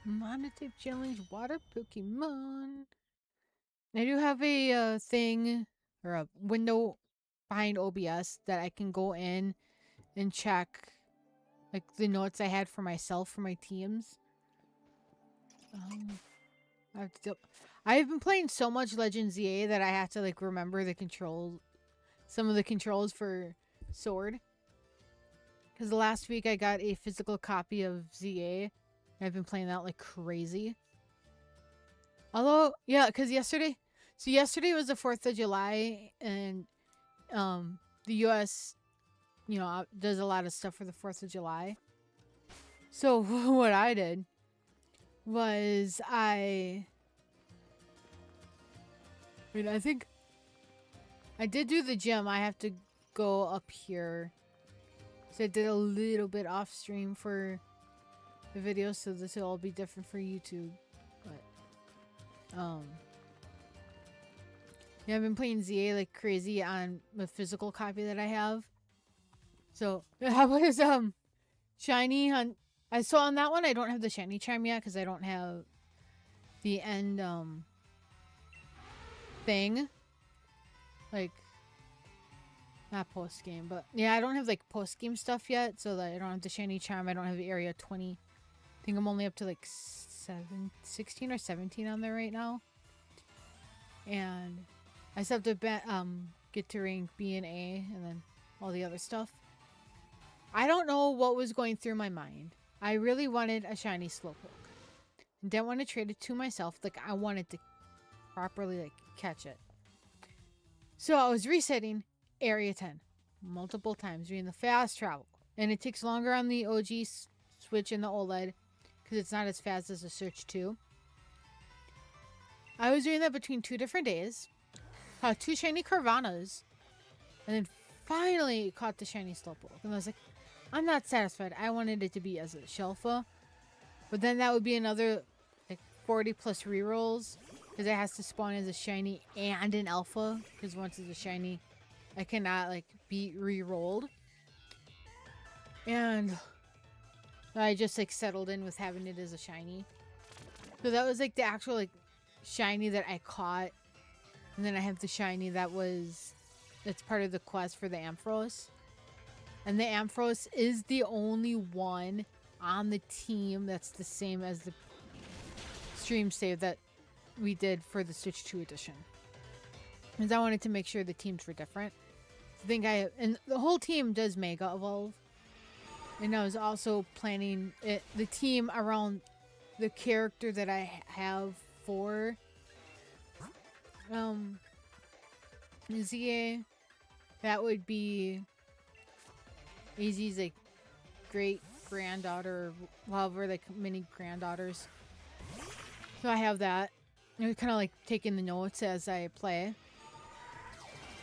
Monotype challenge water Pokemon. I do have a thing or a window behind OBS that I can go in and check like the notes I had for myself for my teams. I have to I've been playing so much Legend ZA that I have to like remember the control, some of the controls for Sword. Because last week I got a physical copy of ZA. And I've been playing that like crazy. Although, yeah, because yesterday was the 4th of July, and the U.S., does a lot of stuff for the 4th of July. So what I did was I think I did do the gym. I have to go up here. So I did a little bit off stream for the video, so this will all be different for YouTube. But yeah, I've been playing ZA like crazy on the physical copy that I have. So how was shiny on? I saw on that one I don't have the shiny charm yet because I don't have the end thing. Like not post game, but yeah, I don't have like post game stuff yet, so that I don't have the shiny charm. I don't have the area 20. I think I'm only up to like 16 or 17 on there right now. And I still have to get to rank B and A and then all the other stuff. I don't know what was going through my mind. I really wanted a shiny Slowpoke. Didn't want to trade it to myself. Like, I wanted to properly, like, catch it. So I was resetting Area 10 multiple times doing the fast travel. And it takes longer on the OG Switch and the OLED because it's not as fast as the Search 2. I was doing that between 2 different days. Caught 2 shiny Carvanas. And then finally caught the shiny Slowpoke. And I was like, I'm not satisfied. I wanted it to be as a Shelfa. But then that would be another like 40 plus rerolls. Because it has to spawn as a shiny and an alpha. Because once it's a shiny, I cannot like be re-rolled. And I just like settled in with having it as a shiny. So that was like the actual like shiny that I caught. And then I have the shiny that's part of the quest for the Ampharos. And the Ampharos is the only one on the team that's the same as the stream save that we did for the Switch 2 edition. Because I wanted to make sure the teams were different. And the whole team does Mega Evolve. And I was also planning the team around the character that I have for ZA. That would be AZ's like great granddaughter, however, like mini granddaughters. So I have that. I'm kind of like taking the notes as I play.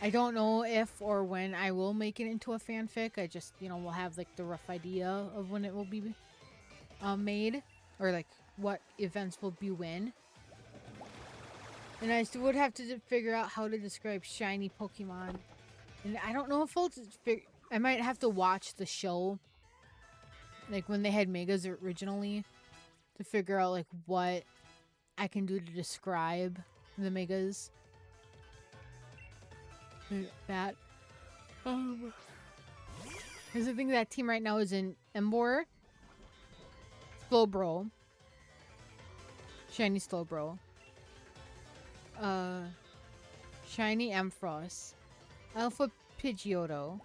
I don't know if or when I will make it into a fanfic. I just, will have like the rough idea of when it will be made, or like what events will be when. And I still would have to figure out how to describe shiny Pokemon. And I don't know if I might have to watch the show, like when they had Megas originally, to figure out like what I can do to describe the Megas. That. Because I think that team right now is in Emboar, Slowbro, shiny Slowbro, shiny Ampharos, Alpha Pidgeotto,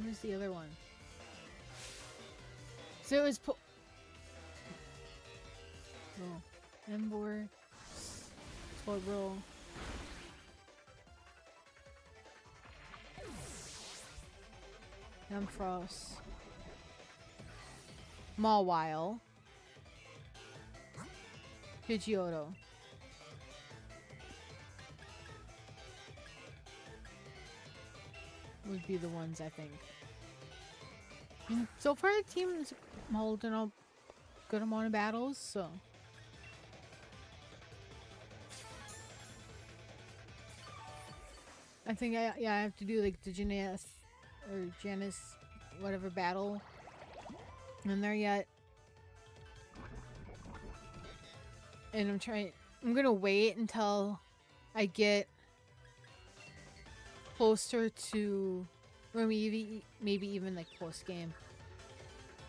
where's the other one? So it was Emboar, Slowbro, Ampharos, Mawile, Pidgeotto. Would be the ones I think. And so far the team is holding a good amount of battles, so. I I think I have to do like the Janice whatever battle. I'm there yet. And I'm gonna wait until I get closer to, or maybe even like post game,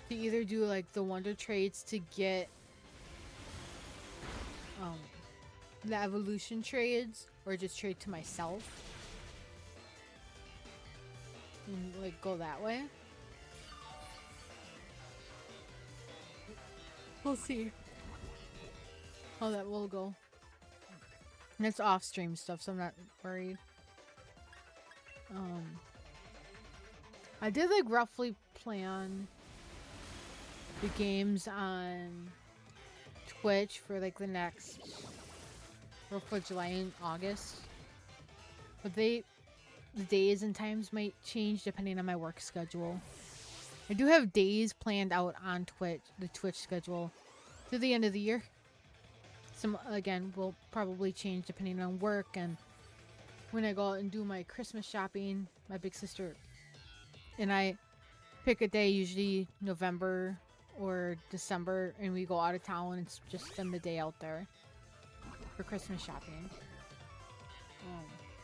to either do like the wonder trades to get the evolution trades, or just trade to myself and like go that way. We'll see how that will go. And it's off stream stuff, so I'm not worried. I did like roughly plan the games on Twitch for like the next, or for July and August, but the days and times might change depending on my work schedule. I do have days planned out on Twitch, the Twitch schedule, through the end of the year. Some, again, will probably change depending on work and when I go out and do my Christmas shopping. My big sister and I pick a day, usually November or December, and we go out of town and just spend the day out there for Christmas shopping.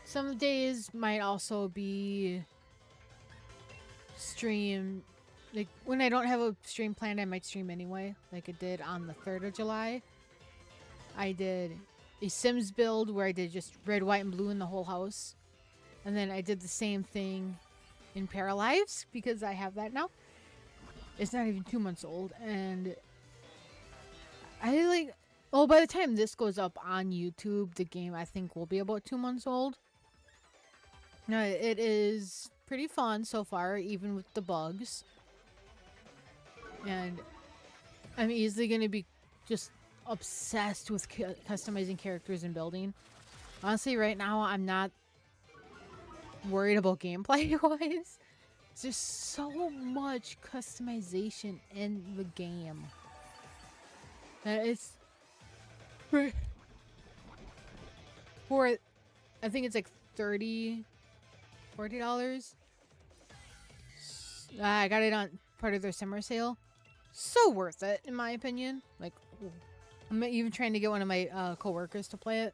Some days might also be stream. Like, when I don't have a stream planned, I might stream anyway. Like I did on the 3rd of July. I did a Sims build where I did just red, white, and blue in the whole house. And then I did the same thing in Paralives, because I have that now. It's not even 2 months old. And I like... Oh, by the time this goes up on YouTube, the game I think will be about 2 months old. No, it is pretty fun so far, even with the bugs. And I'm easily going to be just obsessed with customizing characters and building. Honestly, right now, I'm not worried about gameplay-wise. There's so much customization in the game. That it's... For I think it's like $40. I got it on part of their summer sale. So worth it, in my opinion. Like, I'm even trying to get one of my co-workers to play it.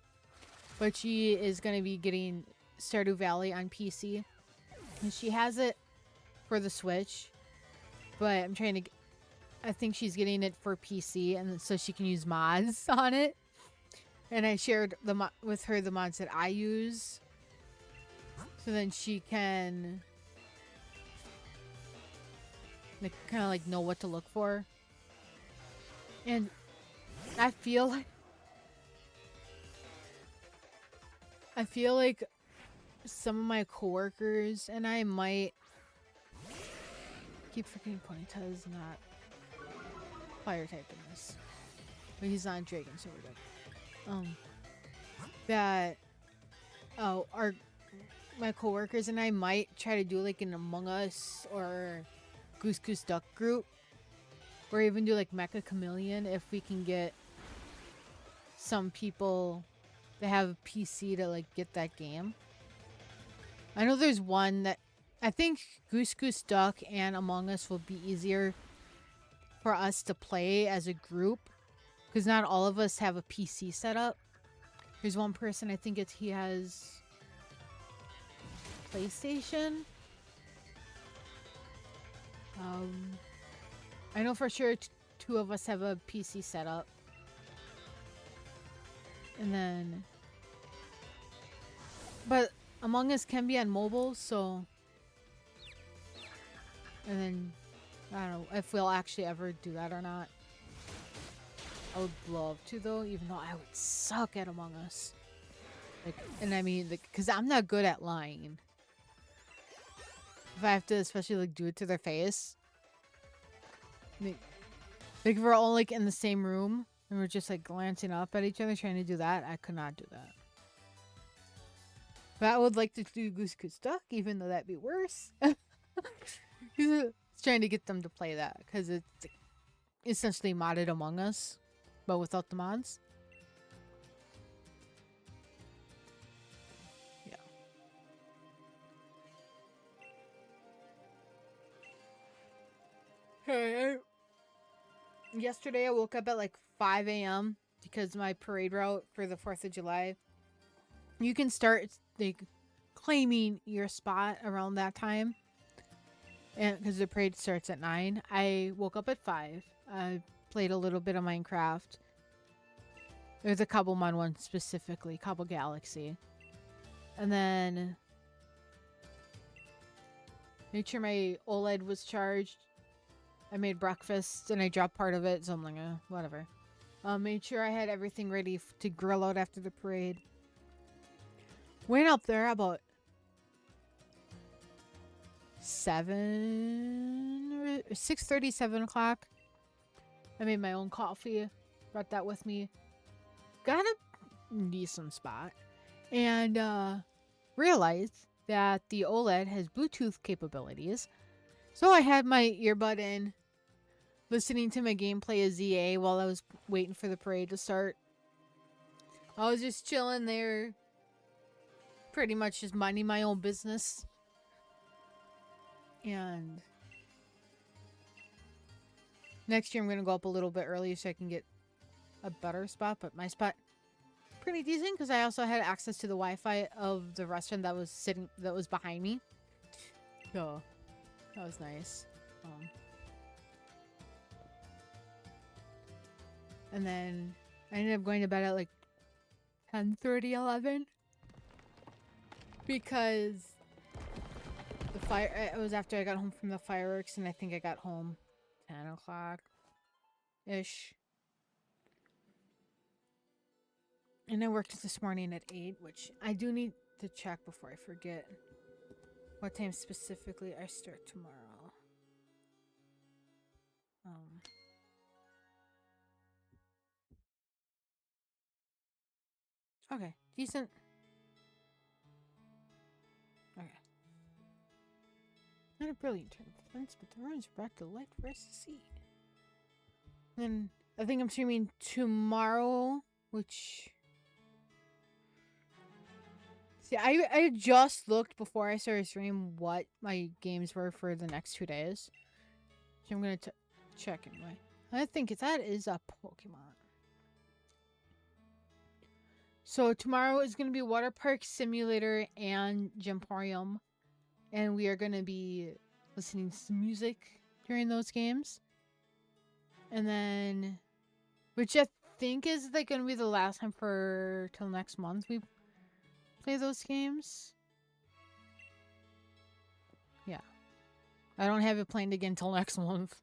But she is going to be getting Stardew Valley on PC. And she has it for the Switch. But I'm trying to... I think she's getting it for PC, and so she can use mods on it. And I shared with her the mods that I use. So then she can... like, kind of like know what to look for. And I feel like some of my coworkers and I might keep forgetting Ponyta is not fire type in this, but he's not dragon, so we're good. My coworkers and I might try to do like an Among Us or Goose Goose Duck group, or even do like Mecha Chameleon if we can get some people that have a PC to like get that game. I know there's one that I think Goose Goose Duck and Among Us will be easier for us to play as a group, because not all of us have a PC set up. There's one person, I think he has PlayStation. I know for sure two of us have a PC set up. And then... But Among Us can be on mobile, so... And then... I don't know if we'll actually ever do that or not. I would love to, though, even though I would suck at Among Us. Like, and I mean, like, because I'm not good at lying. If I have to especially, like, do it to their face. Like if we're all, like, in the same room and we're just, like, glancing up at each other trying to do that, I could not do that. But I would like to do Goose Goose Duck, even though that'd be worse. He's trying to get them to play that, because it's essentially modded Among Us, but without the mods. Yeah. Yesterday I woke up at like 5 a.m. because my parade route for the 4th of July, you can start like claiming your spot around that time. And because the parade starts at 9, I woke up at 5. I played a little bit of Minecraft. There's a Cobblemon one specifically, Cobble Galaxy. And then made sure my OLED was charged. I made breakfast and I dropped part of it, so I'm like, whatever. Made sure I had everything ready to grill out after the parade. Went up there about 6:30, 7 o'clock. I made my own coffee, brought that with me. Got a decent spot. And realized that the OLED has Bluetooth capabilities. So I had my earbud in, listening to my gameplay of ZA while I was waiting for the parade to start. I was just chilling there, pretty much just minding my own business. And next year I'm going to go up a little bit early so I can get a better spot. But my spot, pretty decent because I also had access to the Wi-Fi of the restaurant that was behind me. So that was nice. And then I ended up going to bed at like 10:30, 11 because it was after I got home from the fireworks, and I think I got home 10 o'clock ish. And I worked this morning at 8, which I do need to check before I forget what time specifically I start tomorrow. Okay, decent. Okay. Not a brilliant turn of events, but the ruins brought to light for us to see. Then I think I'm streaming tomorrow, which... See, I just looked before I started streaming what my games were for the next 2 days. So I'm going to check anyway. I think that is a Pokemon. So tomorrow is going to be Water Park Simulator and Gymporium. And we are going to be listening to some music during those games. And then, which I think is like going to be the last time till next month we play those games. Yeah. I don't have it planned again till next month.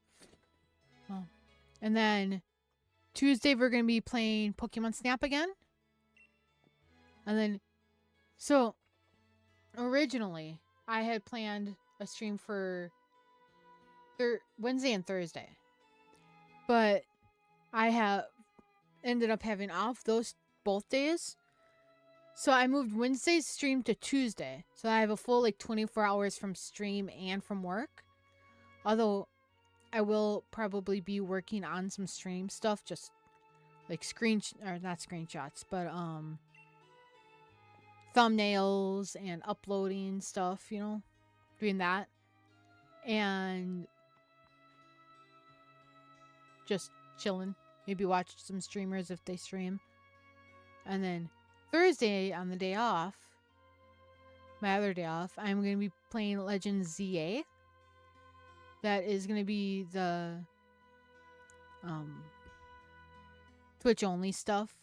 Oh. And then Tuesday we're going to be playing Pokemon Snap again. And then, so originally I had planned a stream for Wednesday and Thursday. But I have ended up having off those both days. So I moved Wednesday's stream to Tuesday. So I have a full like 24 hours from stream and from work. Although I will probably be working on some stream stuff, just like not screenshots, but thumbnails and uploading stuff, you know, doing that. And just chilling. Maybe watch some streamers if they stream. And then Thursday, on the day off, my other day off, I'm going to be playing Legends ZA. That is going to be the Twitch only stuff.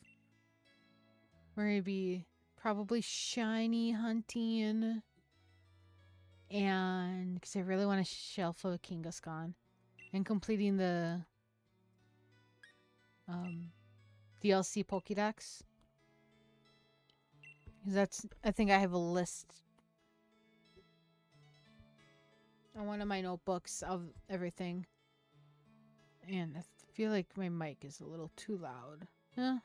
We're going to be probably shiny hunting, and because I really want to shelf a Kangaskhan, and completing the DLC Pokédex. Because I think I have a list on one of my notebooks of everything. And I feel like my mic is a little too loud. Yeah.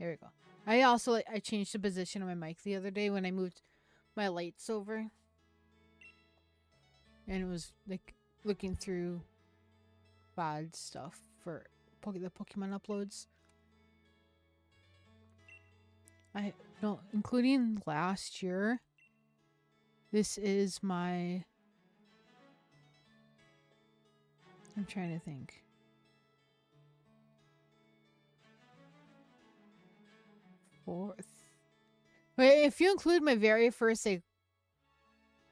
There we go. I changed the position of my mic the other day when I moved my lights over. And it was like looking through VOD stuff for the Pokemon uploads. Including last year, this is my I'm trying to think. Fourth. Wait, if you include my very first like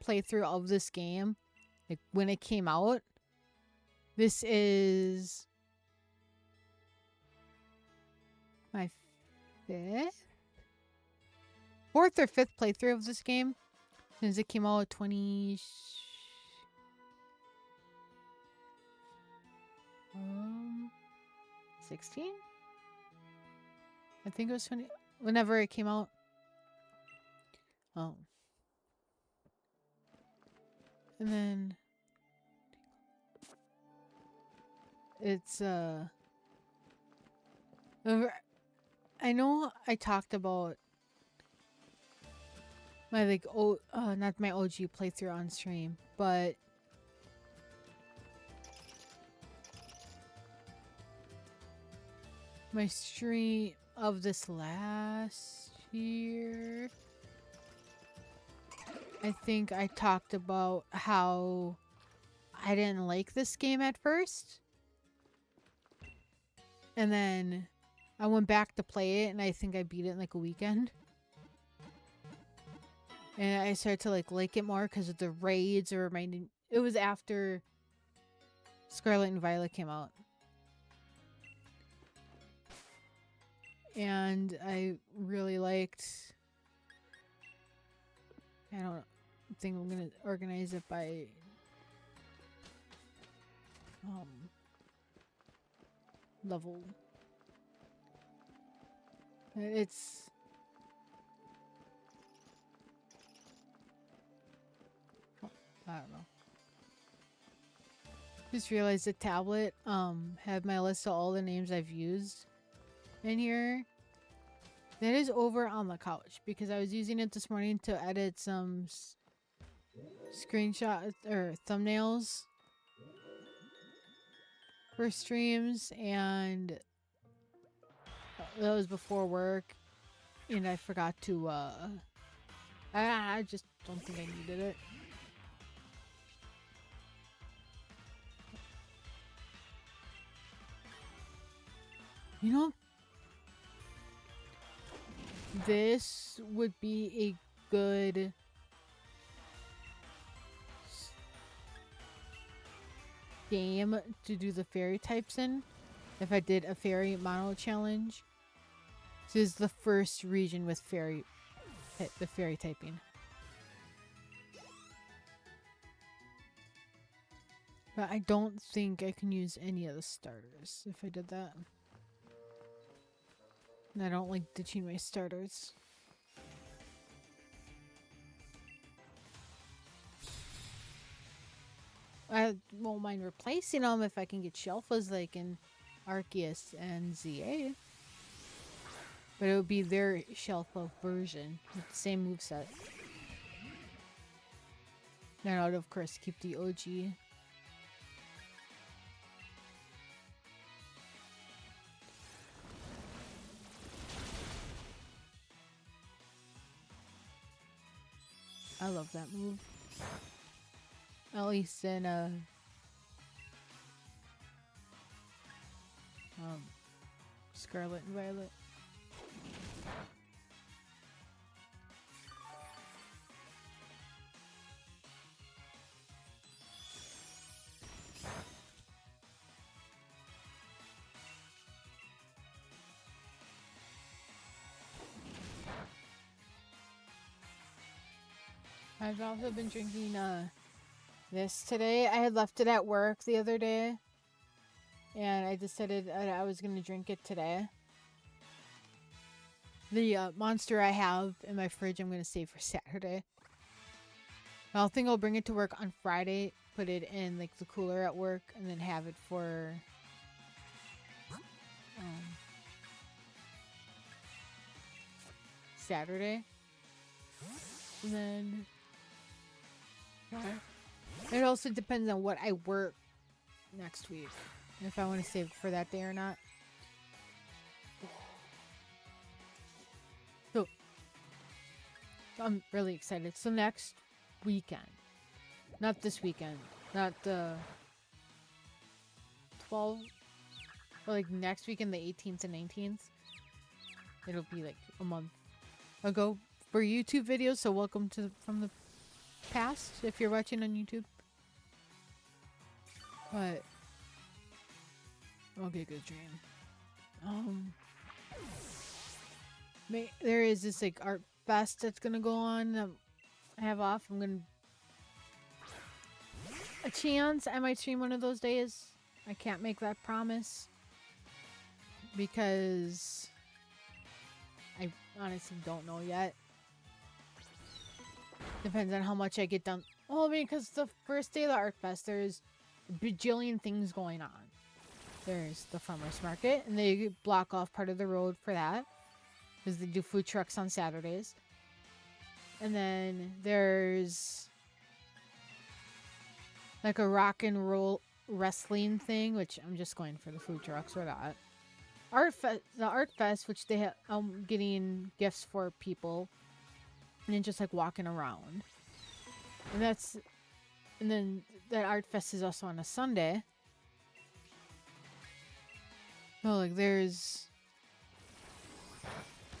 playthrough of this game, like when it came out, this is my fourth or fifth playthrough of this game since it came out 2016. I think it was 20 whenever it came out. Oh. And then it's I know I talked about my like not my OG playthrough on stream, but my stream of this last year, I think I talked about how I didn't like this game at first. And then I went back to play it and I think I beat it in like a weekend. And I started to like it more because of the raids or reminding. It was after Scarlet and Violet came out. And I really liked. I don't think I'm gonna organize it by level. It's I don't know. Just realized the tablet had my list of all the names I've used in here. That is over on the couch because I was using it this morning to edit some screenshots or thumbnails for streams, and that was before work, and I forgot to I just don't think I needed it. You know, this would be a good game to do the fairy types in if I did a fairy mono challenge. This is the first region with the fairy typing. But I don't think I can use any of the starters if I did that. And I don't like ditching my starters. I won't mind replacing them if I can get Shelfas like in Arceus and ZA. But it would be their Shelfa version with the same moveset. And I would of course keep the OG. I love that move. At least in Scarlet and Violet. I've also been drinking this today. I had left it at work the other day, and I decided I was going to drink it today. The Monster I have in my fridge I'm going to save for Saturday. I think I'll bring it to work on Friday, put it in like the cooler at work, and then have it for Saturday. And then it also depends on what I work next week, if I want to save it for that day or not. So I'm really excited. So next weekend, not this weekend, not the 12, or like next weekend, the 18th and 19th. It'll be like a month ago for YouTube videos. So welcome to from the past if you're watching on YouTube. But okay, good dream. There is this like art fest that's gonna go on. I have off. I'm gonna a chance I might stream one of those days. I can't make that promise because I honestly don't know yet. Depends on how much I get done. Well, I mean, because the first day of the art fest, there's a bajillion things going on. There's the farmers market, and they block off part of the road for that because they do food trucks on Saturdays. And then there's like a rock and roll wrestling thing, which I'm just going for the food trucks or that. The art fest, which they have getting gifts for people, and then just like walking around. And then that art fest is also on a Sunday. So like there's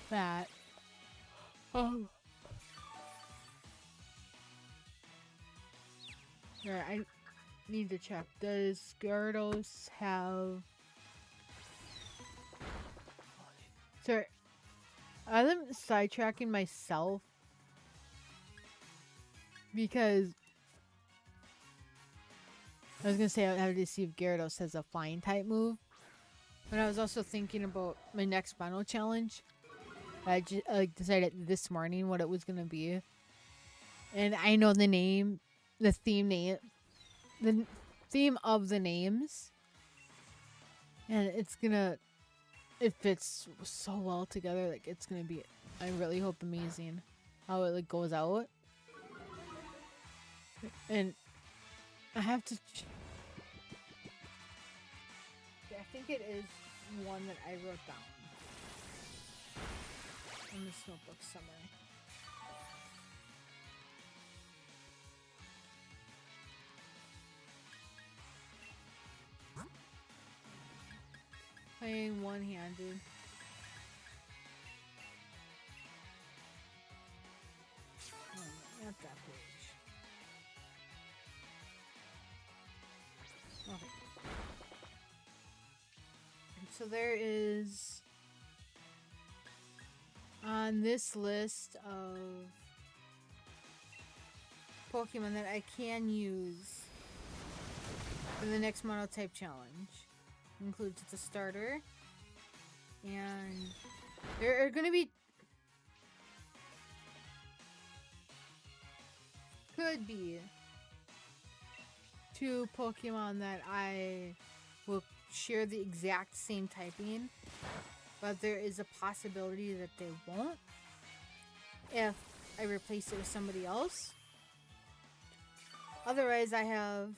that. Oh. Yeah, I need to check. Does Gyarados have... Sorry, I'm sidetracking myself because I was gonna say I have to see if Gyarados has a flying type move, but I was also thinking about my next mono challenge. I just decided this morning what it was gonna be, and I know the name, the theme of the names, and it fits so well together. Like it's gonna be, I really hope, amazing how it like goes out. And I have to I think it is one that I wrote down in this notebook somewhere. Playing one-handed. Oh, not that page. Okay. So there is on this list of Pokemon that I can use for the next monotype challenge. Includes the starter, and there are gonna be could be 2 Pokemon that I will share the exact same typing, but there is a possibility that they won't if I replace it with somebody else. Otherwise, I have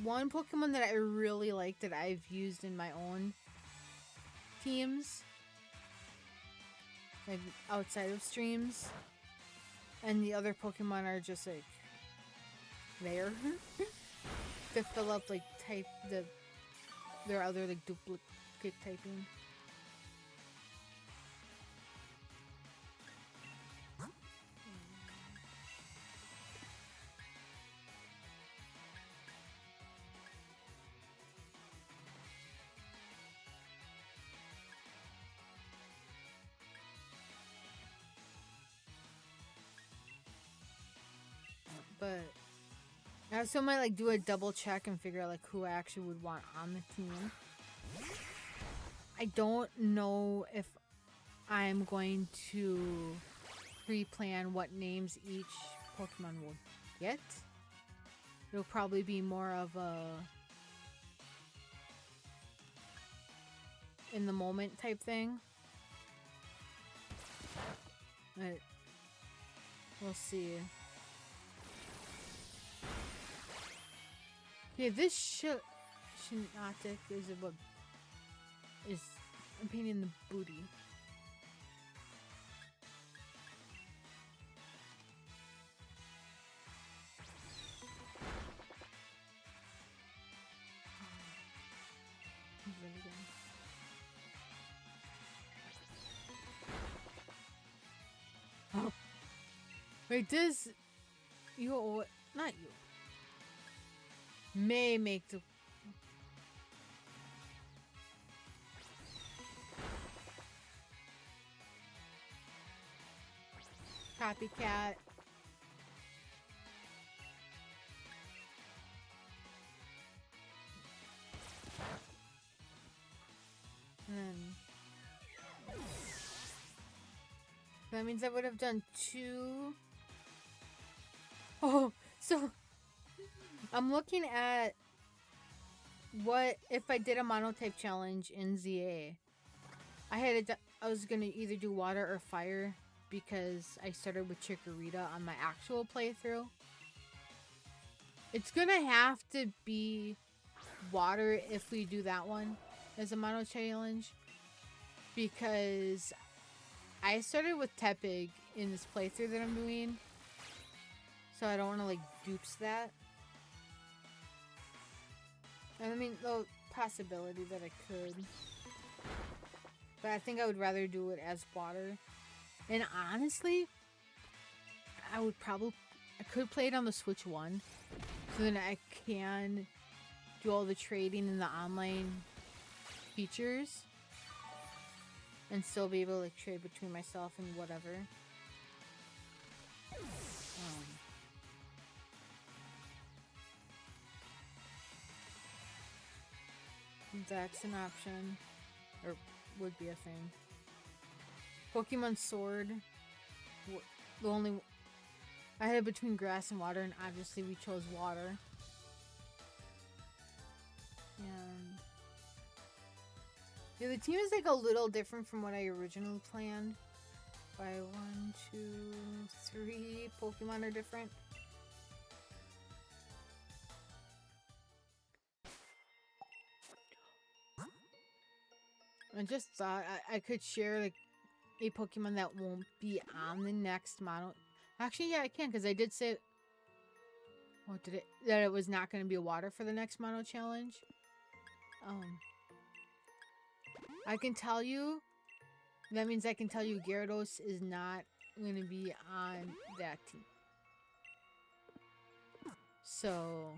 one Pokemon that I really like that I've used in my own teams, like outside of streams, and the other Pokemon are just like there to fill up like their other like duplicate typing. But I also might like do a double check and figure out like who I actually would want on the team. I don't know if I'm going to pre-plan what names each Pokemon will get. It'll probably be more of a in the moment type thing. But we'll see. Yeah, this Shinotic is what is I'm painting the booty. Wait, does you, not you, may make the copycat. And then that means I would have done 2. Oh, so I'm looking at what if I did a monotype challenge in ZA. I was gonna either do water or fire because I started with Chikorita on my actual playthrough. It's gonna have to be water if we do that one as a mono challenge, because I started with Tepig in this playthrough that I'm doing, so I don't want to like dupes that. And I mean, the possibility that I could, but I think I would rather do it as water. And honestly, I could play it on the Switch 1, so then I can do all the trading and the online features and still be able to like trade between myself and whatever. That's an option, or would be a thing. Pokemon Sword, the only I had it between grass and water, and obviously we chose water. And yeah, the team is like a little different from what I originally planned. By 1, 2, 3 Pokemon are different. I just thought I could share like a Pokemon that won't be on the next mono. Actually, yeah, I can, because I did say, what did it? That it was not going to be a water for the next mono challenge. I can tell you. That means I can tell you Gyarados is not going to be on that team. So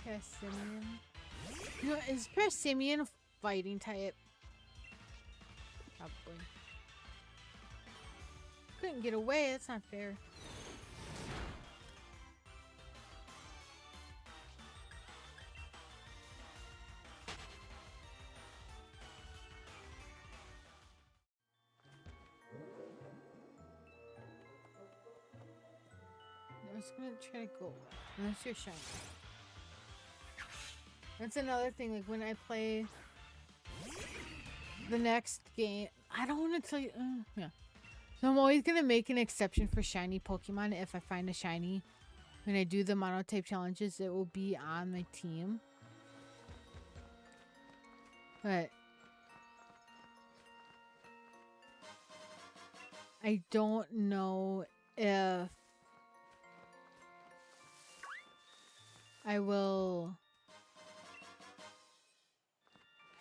Persimmon. You know, is Persimmon a fighting type? Probably. Couldn't get away, that's not fair. I was gonna try to go unless you're shiny. That's another thing, like when I play the next game, I don't want to tell you, yeah. So I'm always gonna make an exception for shiny Pokemon. If I find a shiny, when I do the monotype challenges, it will be on my team. But I don't know if I will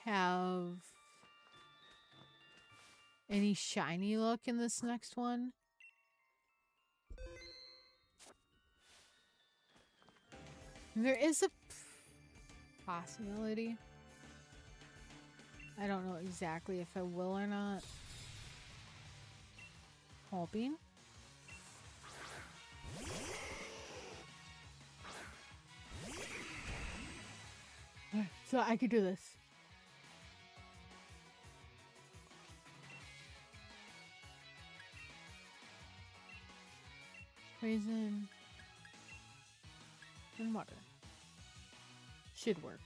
have any shiny luck in this next one. There is a possibility. I don't know exactly if I will or not. Hoping. So I could do this. Poison and water. Should work.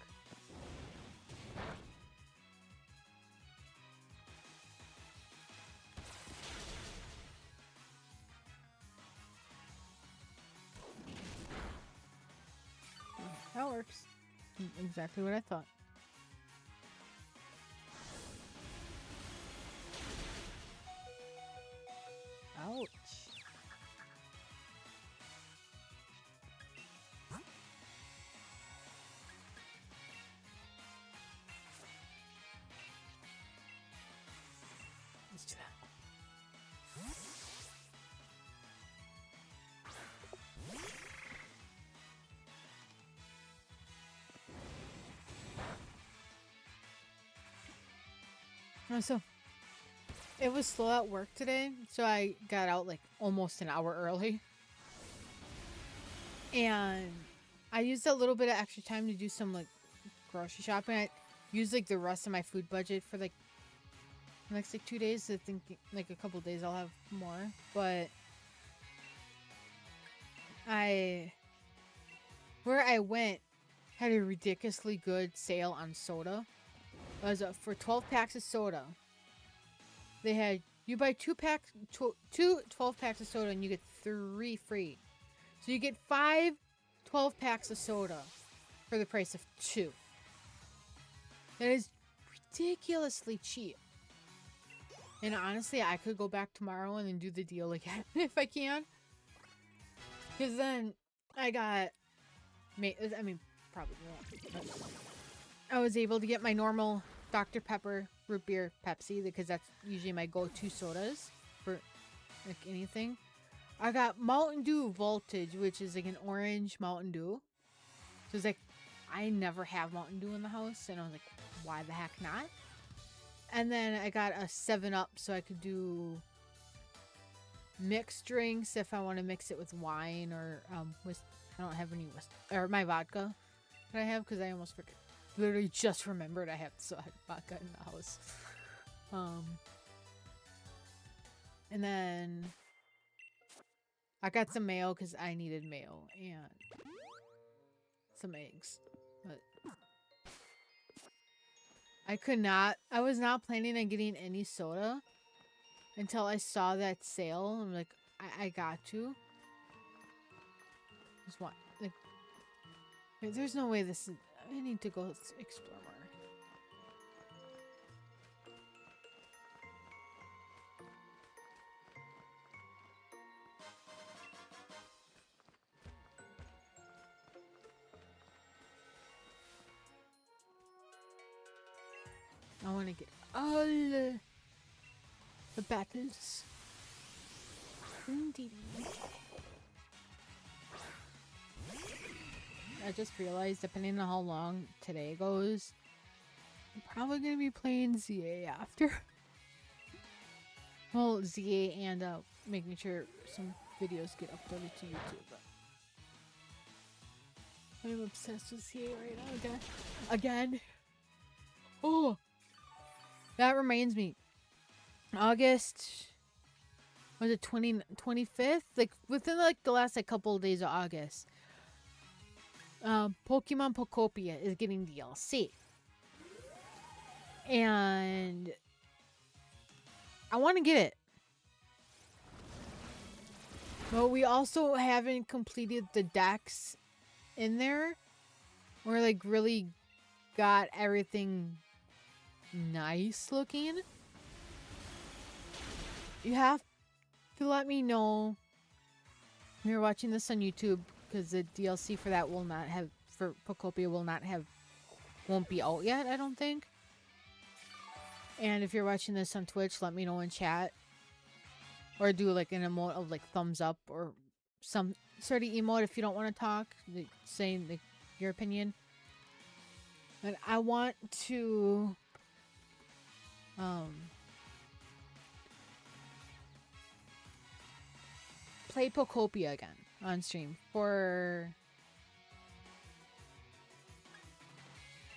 That works. Exactly what I thought. Ouch. So it was slow at work today, so I got out like almost an hour early. And I used a little bit of extra time to do some like grocery shopping. I used like the rest of my food budget for like the next like 2 days. I think like a couple days I'll have more. But where I went had a ridiculously good sale on soda. It was for 12 packs of soda. They had, you buy 12 packs of soda and you get 3 free. So you get 12 packs of soda for the price of 2. That is ridiculously cheap. And honestly, I could go back tomorrow and then do the deal again if I can. Because then I got, I mean, probably won't. I was able to get my normal Dr. Pepper root beer Pepsi because that's usually my go-to sodas for like anything. I got Mountain Dew Voltage, which is like an orange Mountain Dew. So it's like, I never have Mountain Dew in the house. And I was like, why the heck not? And then I got a 7-Up so I could do mixed drinks if I want to mix it with wine or with, I don't have any, or my vodka that I have because I almost forgot. Literally just remembered I have vodka in the house. And then I got some mayo because I needed mayo and some eggs. But I was not planning on getting any soda until I saw that sale. I'm like, I got to. Just want, like, there's no way this is, I need to go explore more. I want to get all the battles. Indeed. I just realized, depending on how long today goes, I'm probably going to be playing ZA after. Well, ZA and making sure some videos get uploaded to YouTube. I'm obsessed with ZA right now again. Oh! That reminds me. August, was it 25th? Like, within like the last like couple of days of August. Pokemon Pokopia is getting DLC. And I want to get it. But we also haven't completed the decks in there. We're like really got everything nice looking. You have to let me know if you're watching this on YouTube, because the DLC for that for Pokopia won't be out yet, I don't think. And if you're watching this on Twitch, let me know in chat. Or do like an emote of like thumbs up or some sort of emote if you don't want to talk, like, saying like your opinion. But I want to play Pokopia again on stream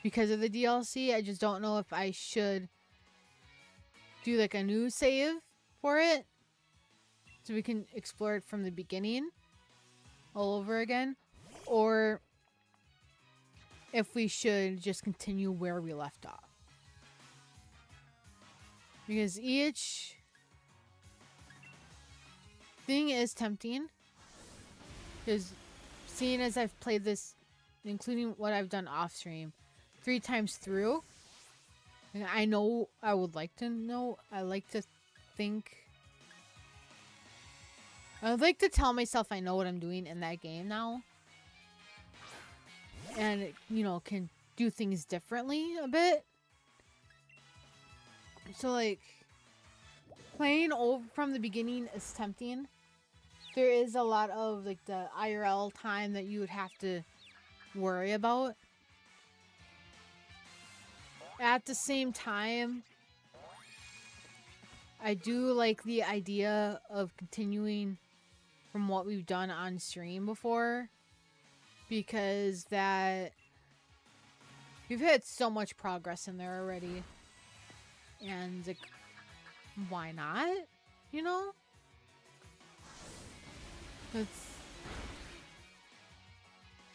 because of the DLC. I just don't know if I should do like a new save for it so we can explore it from the beginning all over again, or if we should just continue where we left off. Because each thing is tempting. Because seeing as I've played this, including what I've done off stream, 3 times through, and I know I would like to know. I like to think. I would like to tell myself I know what I'm doing in that game now. And, you know, can do things differently a bit. So, like, playing over from the beginning is tempting. There is a lot of, like, the IRL time that you would have to worry about. At the same time, I do like the idea of continuing from what we've done on stream before, because that we've had so much progress in there already, and like, why not? You know, it's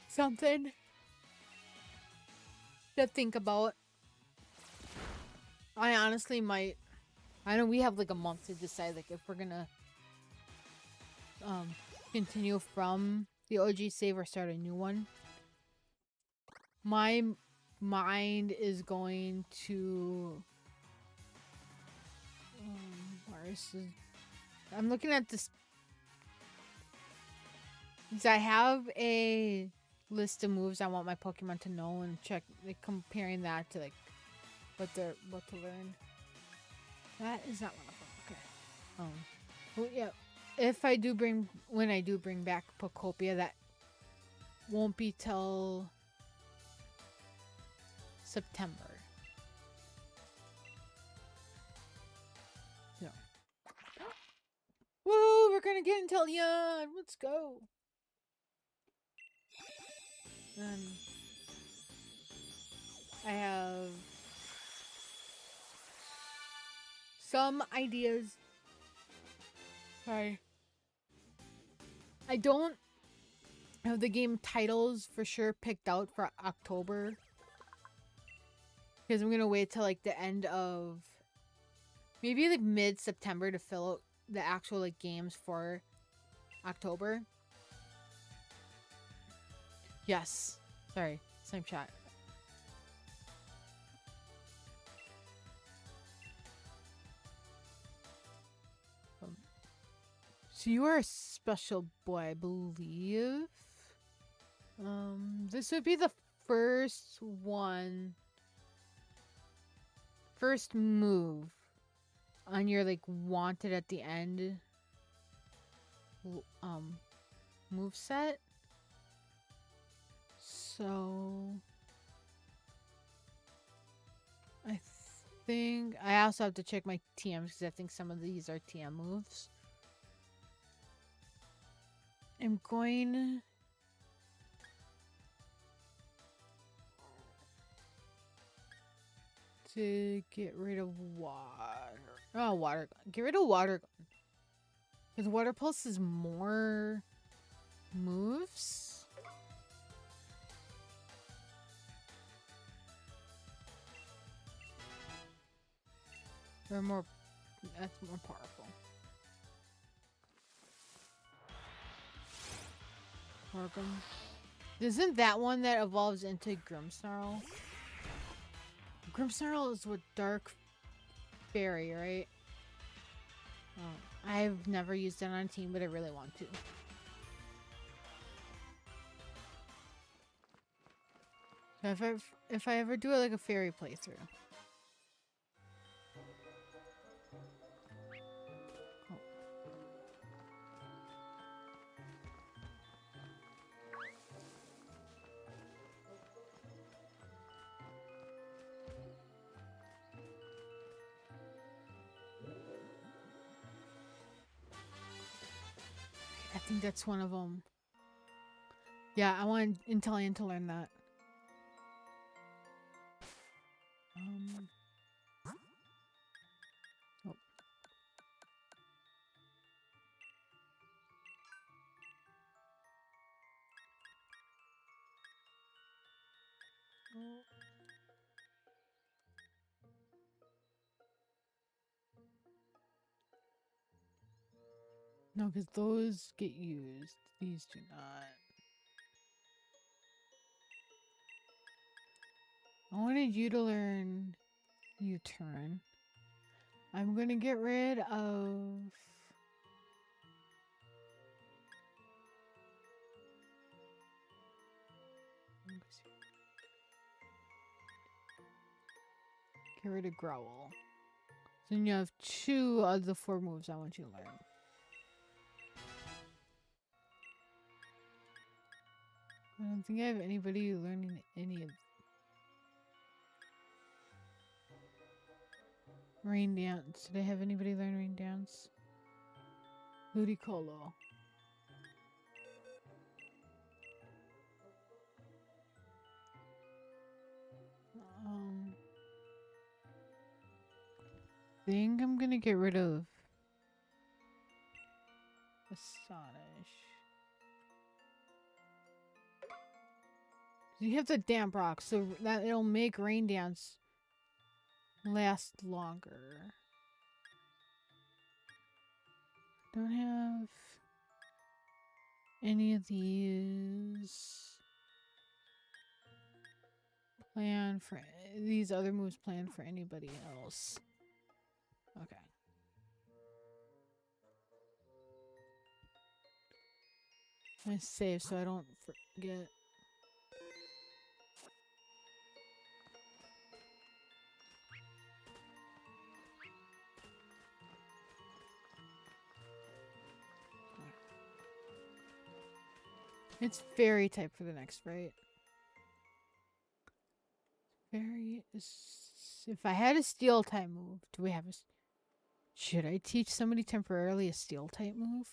something to think about. I honestly might. I know we have like a month to decide like if we're gonna continue from the OG save or start a new one. My mind is going to where is this? I'm looking at this because I have a list of moves I want my Pokemon to know and check, like comparing that to like what to learn. That is not one of them. Okay. Well, yeah. If I do bring when I do bring back Pokopia, that won't be till September. No. Woo! We're gonna get Inteleon. Let's go. I have some ideas. Sorry. I don't have the game titles for sure picked out for October, because I'm gonna wait till like the end of maybe like mid-September to fill out the actual like games for October. Yes. Sorry. Same shot. So you are a special boy, I believe. This would be the first one. First move on your like wanted at the end move set. So I think I also have to check my TMs because I think some of these are TM moves. I'm going to get rid of water. Oh, water gun. Get rid of water gun. Because water pulse is more moves. They're more. That's more powerful. Welcome. Isn't that one that evolves into Grimmsnarl? Grimmsnarl is with Dark Fairy, right? Oh, I've never used it on a team, but I really want to. So if I ever do it like a fairy playthrough. Oh. I think that's one of them. Yeah, I want Inteleon to learn that. Oh. No, because those get used. These do not. I wanted you to learn U-turn. I'm gonna get rid of... Get rid of Growl. So then you have 2 of the 4 moves I want you to learn. I don't think I have anybody learning any of... Rain dance. Did I have anybody learn rain dance? Ludicolo. Think I'm gonna get rid of Astonish. You have the damp rock, so that it'll make rain dance last longer. Don't have any of these planned for these other moves planned for anybody else. Okay. I'm gonna save so I don't forget. It's fairy type for the next, right? Fairy is... If I had a steel type move, do we have a... Should I teach somebody temporarily a steel type move?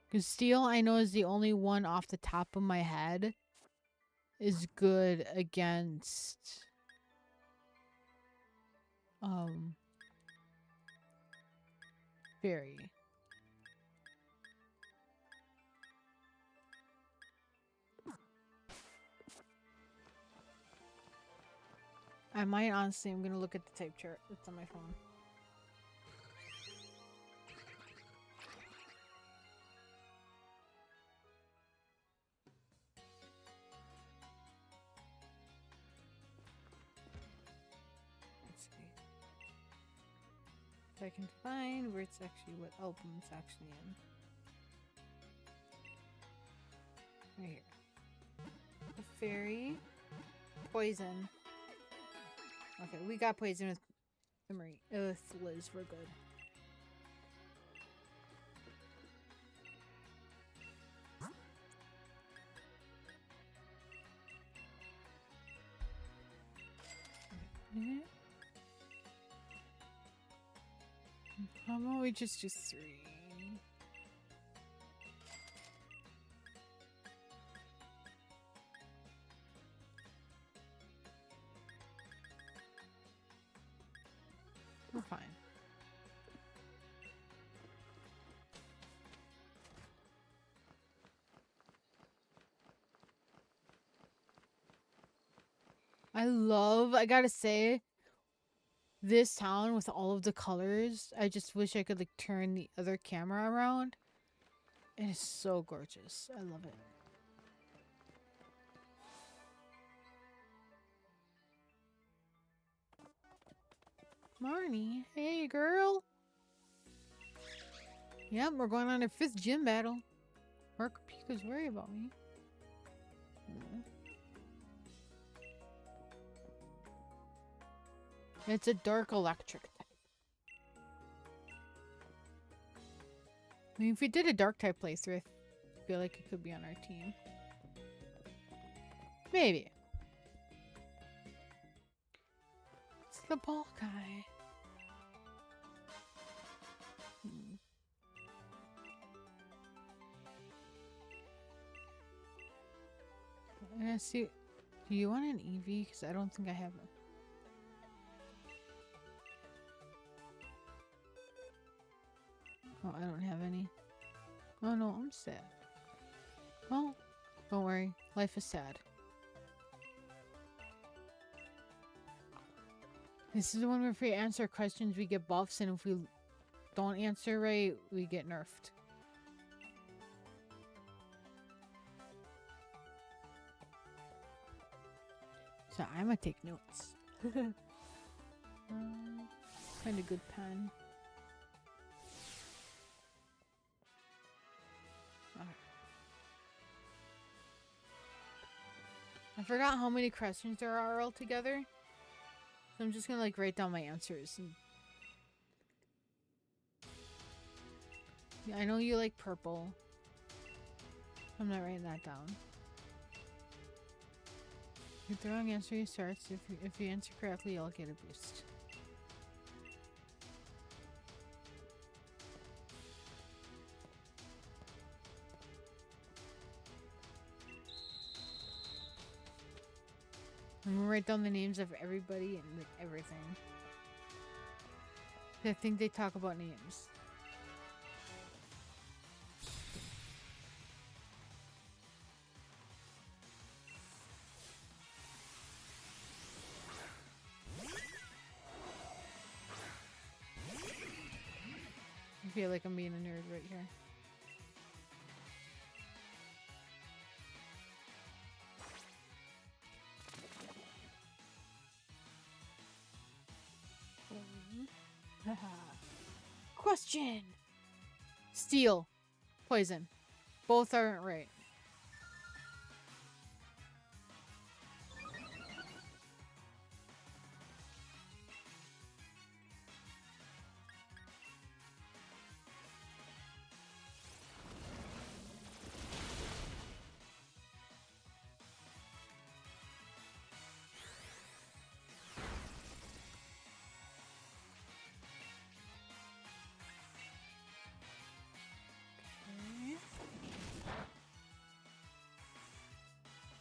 Because steel, I know, is the only one off the top of my head is good against... Fairy. I might honestly, I'm gonna look at the type chart that's on my phone. Let's see. If I can find where it's actually, what album it's actually in. Right here. The fairy. Poison. Okay, we got poison with Marie. With Liz, we're good. Okay. How about we just do 3? We're fine. I gotta say, this town with all of the colors, I just wish I could like turn the other camera around. It is so gorgeous. I love it. Marnie, hey girl. Yep, we're going on our 5th gym battle. Mark Pika's worried about me. It's a dark electric type. I mean, if we did a dark type playthrough, I feel like it could be on our team. Maybe. It's the ball guy. I see. Do you want an Eevee? Because I don't think I have one. Oh, I don't have any. Oh no, I'm sad. Well, don't worry. Life is sad. This is the one where if we answer questions, we get buffs, and if we don't answer right, we get nerfed. So I'm gonna take notes. Find a good pen. I forgot how many questions there are altogether. So I'm just gonna like write down my answers. And... Yeah, I know you like purple. I'm not writing that down. Get the wrong answer, you start. If you answer correctly, I'll get a boost. I'm gonna write down the names of everybody and like everything. I think they talk about names. I feel like I'm being a nerd right here. Question. Steel. Poison. Both aren't right.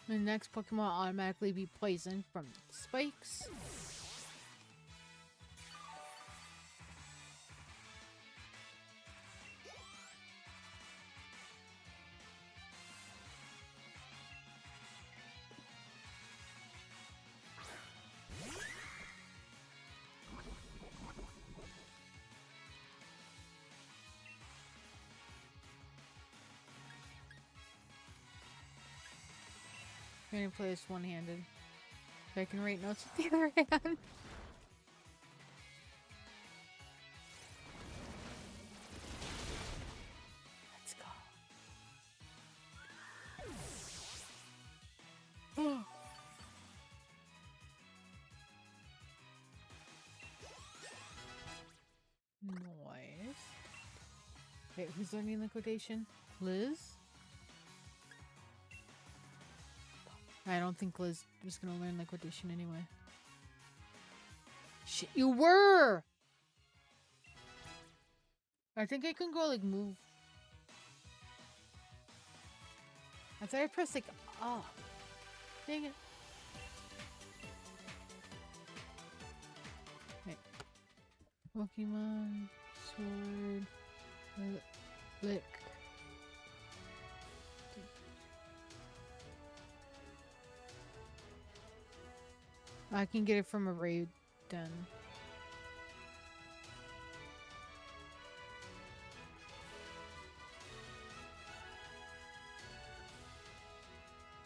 The next Pokemon will automatically be poisoned from spikes. I'm gonna play this one-handed. So I can write notes with the other hand. Let's go. Nice. Wait, who's learning liquidation? Liz? I don't think Liz was gonna learn liquidation anyway. Shit, you were! I think I can go like move. I thought I pressed like oh. Dang it. Wait. Pokemon Sword Lick. I can get it from a raid den.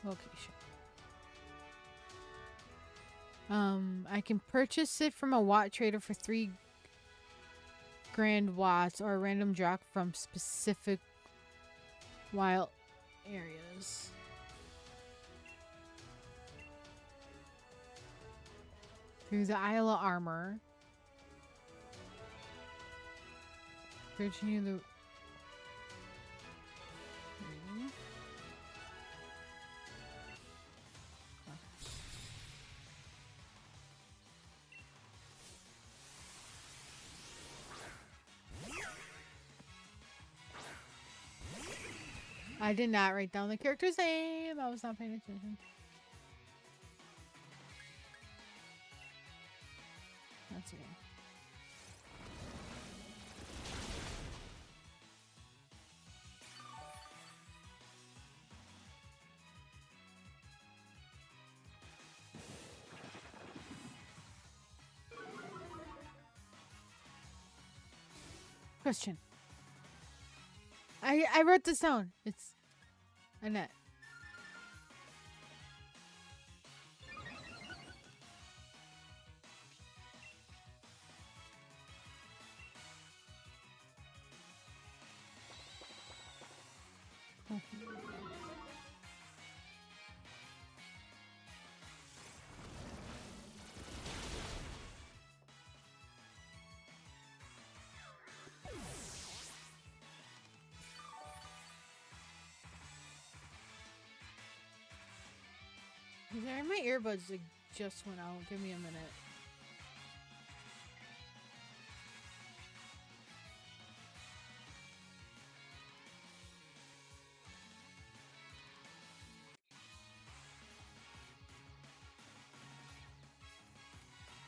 Location. I can purchase it from a watt trader for 3 grand watts or a random drop from specific wild areas. Through the Isle of Armor. Continue the... I did not write down the character's name. I was not paying attention. That's okay. Question. I wrote this down. It's Annette. Sorry, my earbuds like just went out. Give me a minute.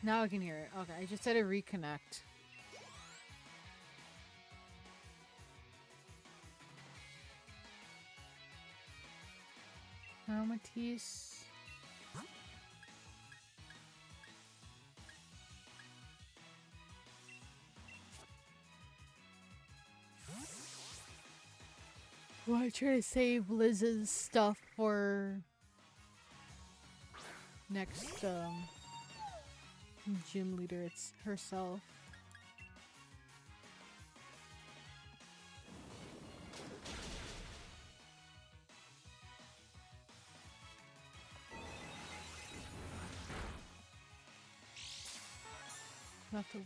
Now I can hear it. Okay, I just had to reconnect. Matisse. Well, I try to save Liz's stuff for next gym leader. It's herself. Leftovers.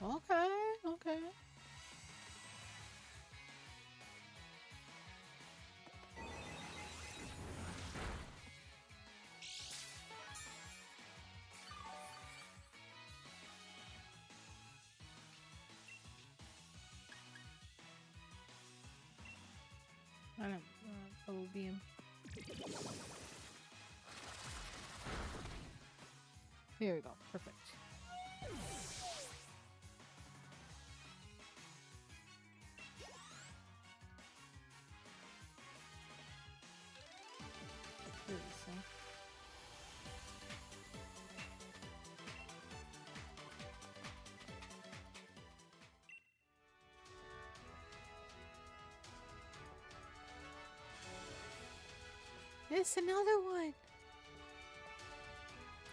Okay, okay. I don't double beam. Here we go. Perfect. There we go. It's another one.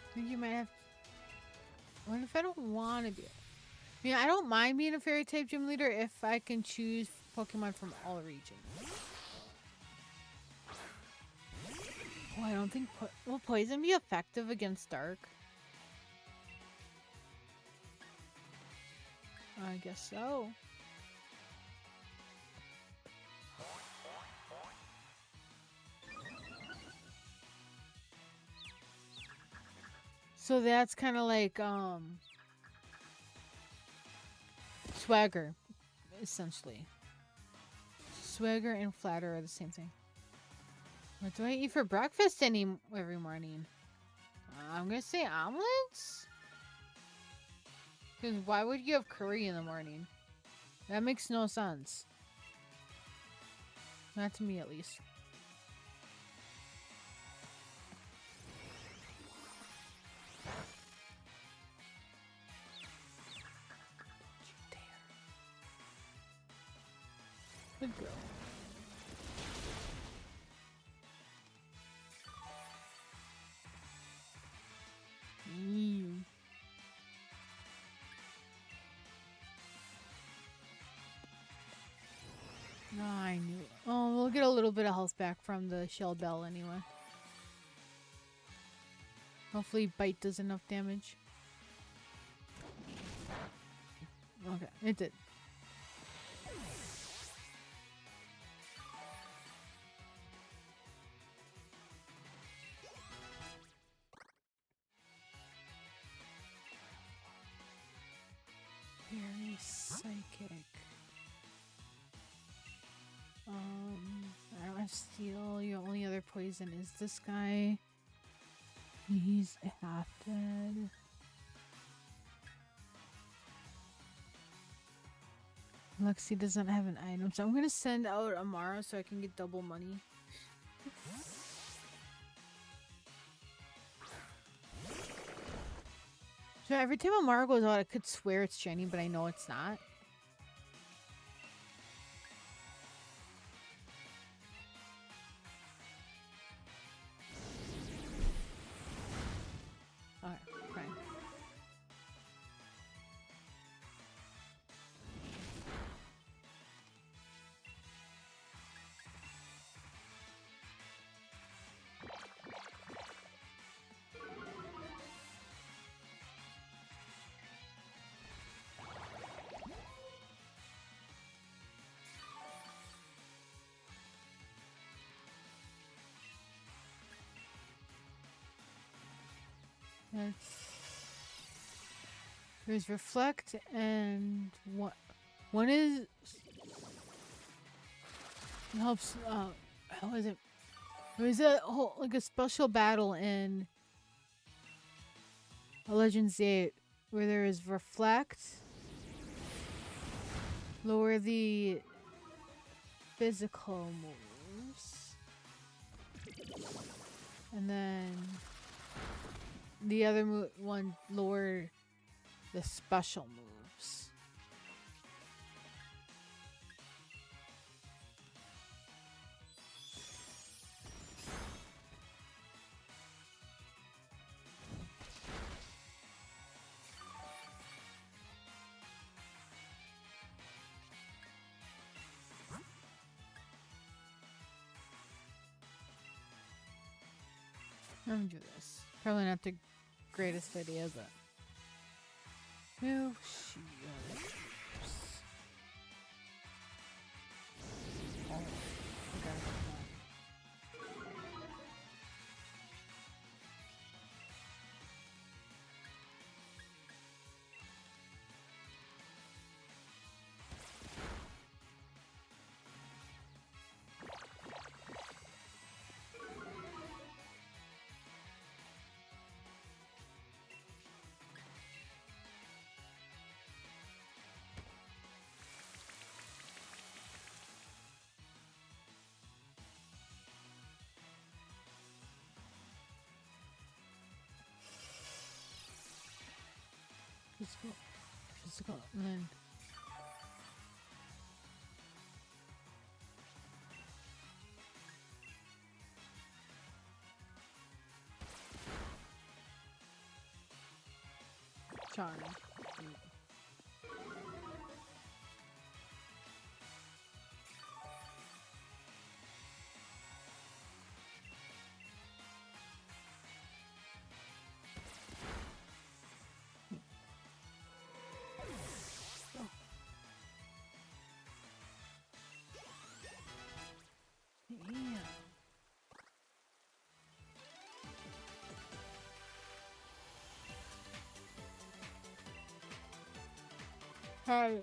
I think you might have. What if I don't want to be? I mean, I don't mind being a fairy type gym leader if I can choose Pokemon from all regions. Oh, I don't think will poison be effective against dark? I guess so. So that's kind of like Swagger, essentially. Swagger and Flatter are the same thing. What do I eat for breakfast every morning? I'm gonna say omelets? Because why would you have curry in the morning? That makes no sense. Not to me, at least. Don't you dare. Good girl. No, I knew it. Oh, we'll get a little bit of health back from the shell bell anyway. Hopefully bite does enough damage. Okay, it did. Very psychic. I don't have steel. Your only other poison is this guy. He's half dead. Lexi doesn't have an item, so I'm gonna send out Amara so I can get double money. So every time Amara goes out, I could swear it's shiny, but I know it's not. Alright, fine. That's there's reflect and one is helps. How is it? There's a whole like a special battle in Legends 8 where there is reflect, lower the physical moves, and then the other one lower the special moves. Let me do this. Probably not the greatest idea, but no shields. Oh, forgot about that. Physical, physical, and then charm. Yeah. Hi.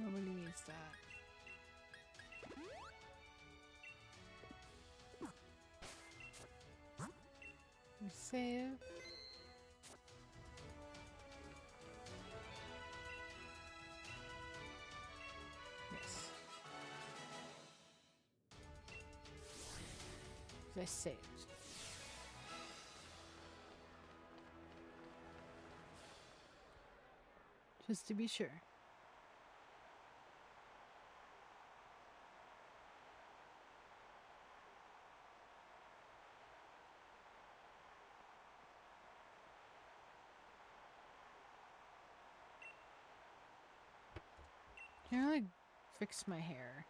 Nobody needs that. Save. Yes. I saved. Just to be sure. Can I like fix my hair?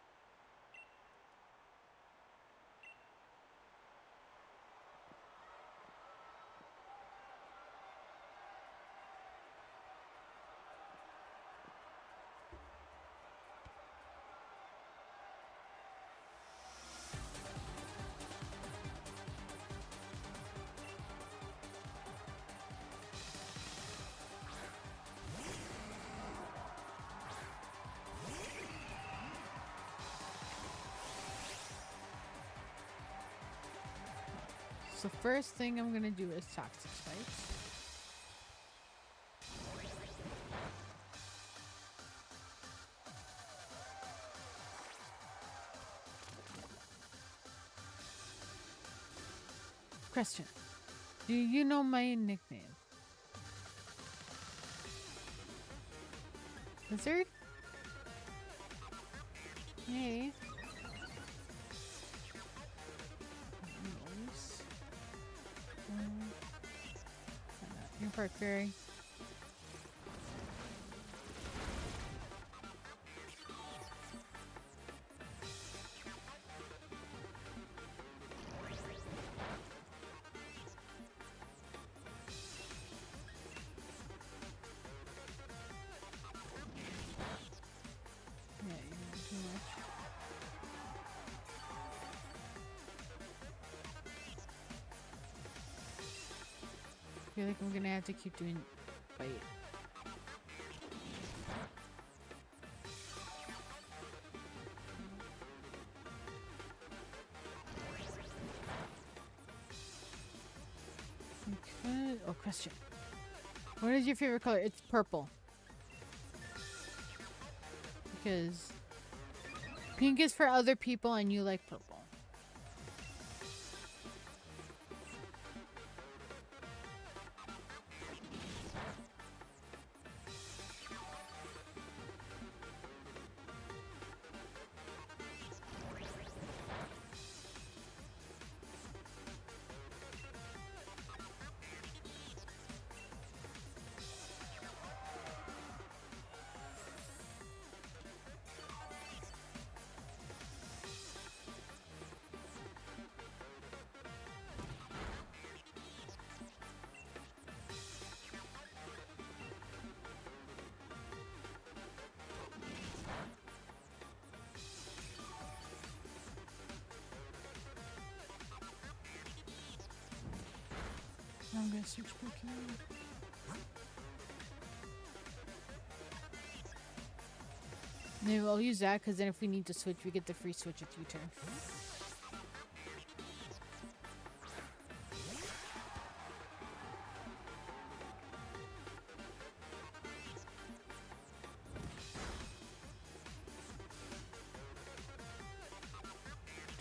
So first thing I'm gonna do is toxic spikes. Question. Do you know my nickname? Lizard? Hey. Nose. Your part fairy. feel like I'm gonna have to keep doing fight. Okay. Oh, question. What is your favorite color? It's purple. Because pink is for other people and you like purple. I'm gonna switch Pokemon. Maybe I'll use that because then if we need to switch, we get the free switch with U-turn.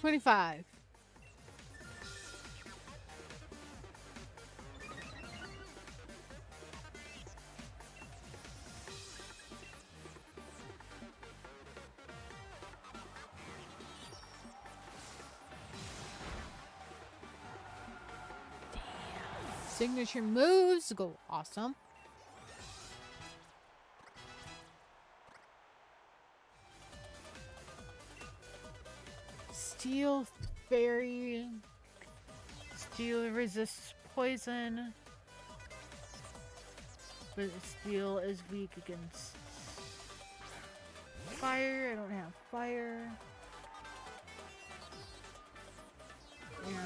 $25. Signature moves go awesome. Steel Fairy. Steel resists poison. But steel is weak against fire. I don't have fire. And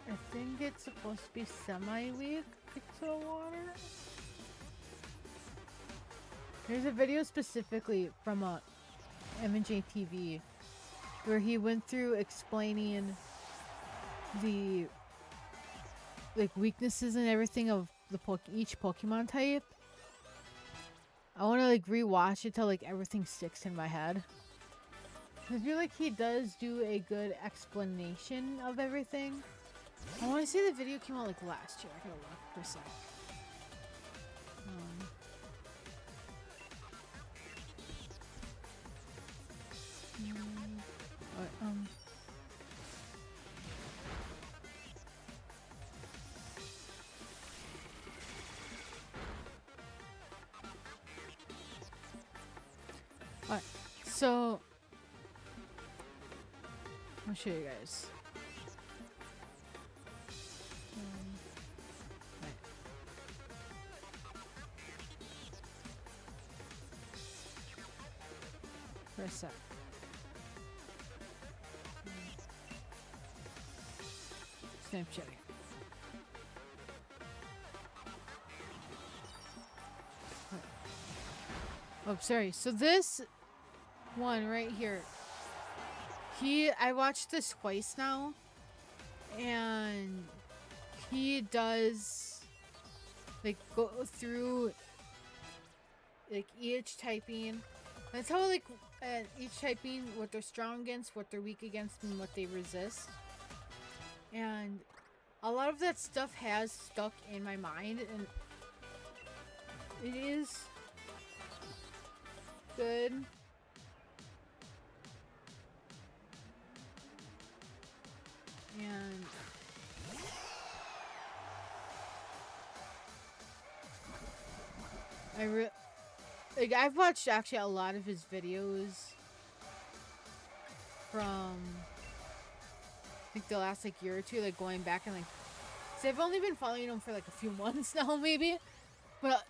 I think it's supposed to be semi-weak to water. There's a video specifically from a M&J TV where he went through explaining the weaknesses and everything of the each Pokemon type. I want to rewatch it till everything sticks in my head. I feel like he does do a good explanation of everything. I want to say the video came out last year. I gotta look for a sec. Alright, so I'll show you guys. For a sec. Snapchatting. Oh, sorry. So this one right here, I watched this twice now, and he does go through each typing. That's how each typing, what they're strong against, what they're weak against, and what they resist. And a lot of that stuff has stuck in my mind, and it is good. And I've watched actually a lot of his videos from I think the last year or two, going back and so I've only been following him for a few months now maybe, but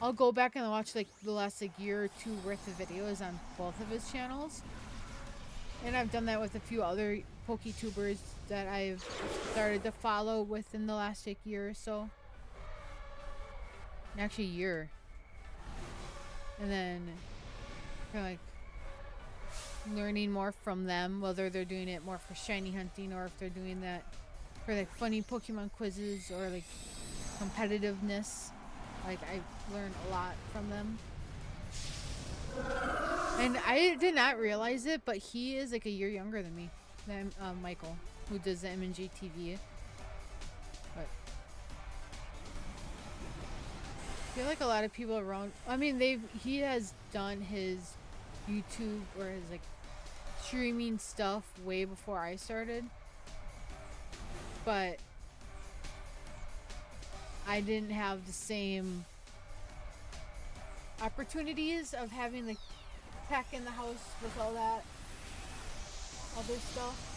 I'll go back and watch the last year or two worth of videos on both of his channels. And I've done that with a few other PokeTubers that I've started to follow within the last like year or so. Actually, year. And then kind of like learning more from them, whether they're doing it more for shiny hunting or if they're doing that for like funny Pokemon quizzes or like competitiveness. Like I learned a lot from them. And I did not realize it, but he is like a year younger than me. Than Michael, who does the MNG TV. But I feel like a lot of people around, I mean, he has done his YouTube or his like streaming stuff way before I started, but I didn't have the same opportunities of having the tech in the house with all that other stuff.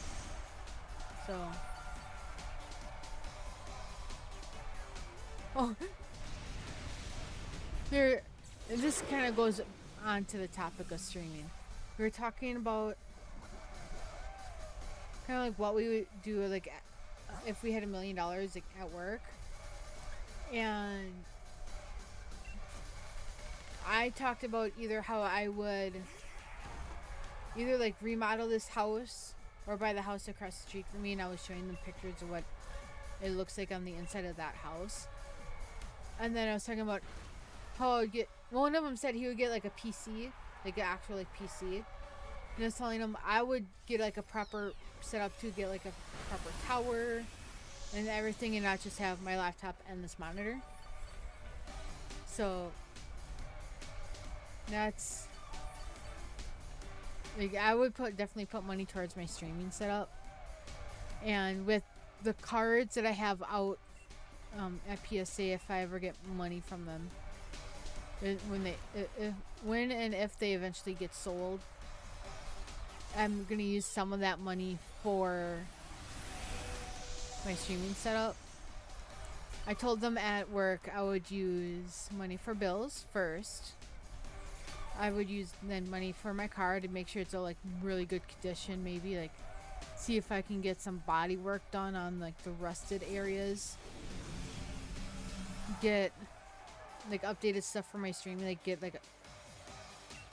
So, oh, here, this kind of goes on to the topic of streaming. We were talking about kind of like what we would do like if we had $1 million like at work, and I talked about either how I would either like remodel this house or buy the house across the street from me, and I was showing them pictures of what it looks like on the inside of that house. And then I was talking about how I would get, one of them said he would get like a PC, like an actual like PC. And I was telling him I would get like a proper setup to get like a proper tower and everything, and not just have my laptop and this monitor. So that's like I would definitely put money towards my streaming setup. And with the cards that I have out at PSA, if I ever get money from them, when and if they eventually get sold, I'm gonna use some of that money for my streaming setup. I told them at work I would use money for bills first. I would use then money for my car to make sure it's all like really good condition. Maybe like see if I can get some body work done on like the rusted areas. Get like updated stuff for my streaming. Like get like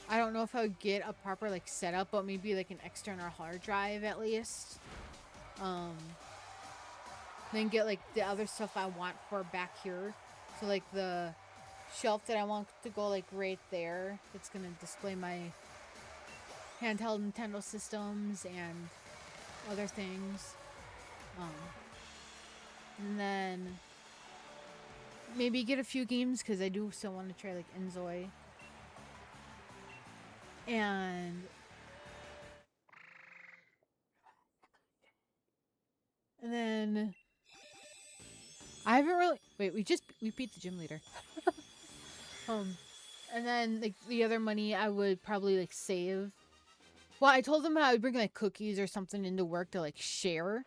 I don't know if I would get a proper like setup, but maybe like an external hard drive at least. Then get like the other stuff I want for back here. So like the shelf that I want to go like right there. It's gonna display my handheld Nintendo systems and other things. And then maybe get a few games because I do still want to try like Enzoy. And then I haven't really we beat the gym leader. And then like the other money I would probably like save. Well, I told them I would bring like cookies or something into work to like share.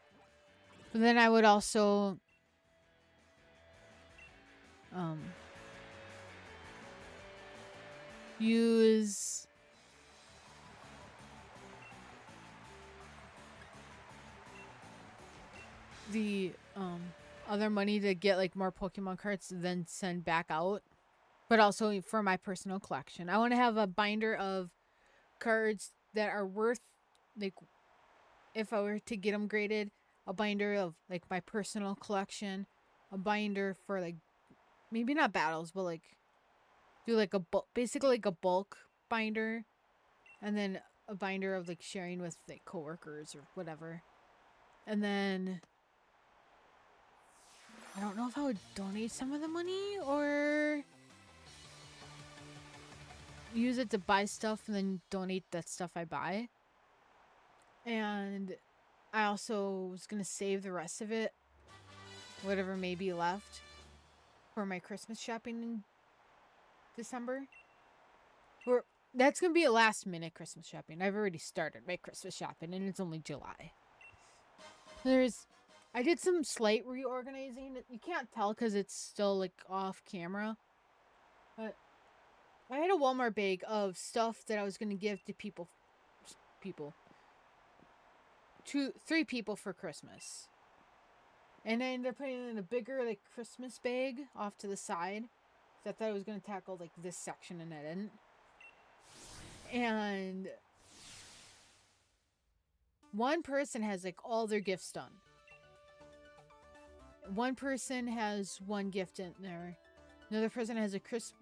But then I would also use the other money to get like more Pokemon cards to then send back out, but also for my personal collection. I want to have a binder of cards that are worth like, if I were to get them graded, a binder of like my personal collection, a binder for like maybe not battles, but like do like a basically like a bulk binder, and then a binder of like sharing with like coworkers or whatever. And then I don't know if I would donate some of the money or use it to buy stuff and then donate that stuff I buy. And I also was gonna save the rest of it, whatever may be left, for my Christmas shopping in December. Or that's gonna be a last minute Christmas shopping. I've already started my Christmas shopping and it's only July. I did some slight reorganizing. You can't tell because it's still like off camera. But I had a Walmart bag of stuff that I was gonna give to people 3 people for Christmas. And then they're putting it in a bigger like Christmas bag off to the side. So I thought I was gonna tackle like this section and I didn't. And one person has like all their gifts done. One person has one gift in there. Another person has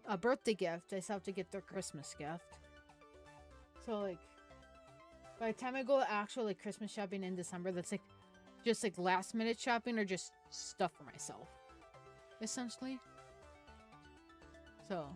a birthday gift. I still have to get their Christmas gift. So like, by the time I go actual like Christmas shopping in December, that's like just like last minute shopping or just stuff for myself, essentially. So